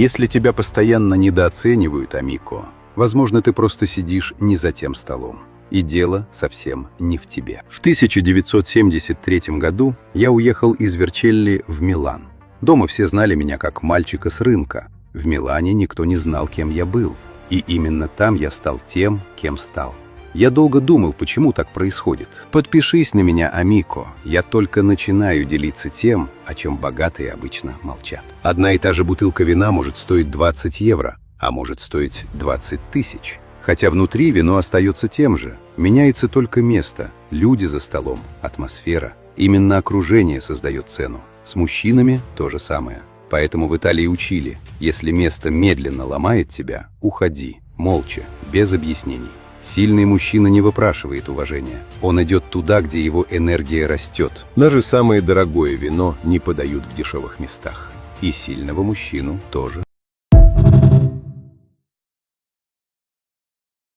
Если тебя постоянно недооценивают, Амико, возможно, ты просто сидишь не за тем столом. И дело совсем не в тебе. В 1973 году я уехал из Верчелли в Милан. Дома все знали меня как мальчика с рынка. В Милане никто не знал, кем я был. И именно там я стал тем, кем стал. Я долго думал, почему так происходит. Подпишись на меня, Амико. Я только начинаю делиться тем, о чем богатые обычно молчат. Одна и та же бутылка вина может стоить 20 евро, а может стоить 20 тысяч. Хотя внутри вино остается тем же. Меняется только место, люди за столом, атмосфера. Именно окружение создает цену. С мужчинами то же самое. Поэтому в Италии учили, если место медленно ломает тебя, уходи, молча, без объяснений. Сильный мужчина не выпрашивает уважения. Он идет туда, где его энергия растет. Даже самое дорогое вино не подают в дешевых местах. И сильного мужчину тоже.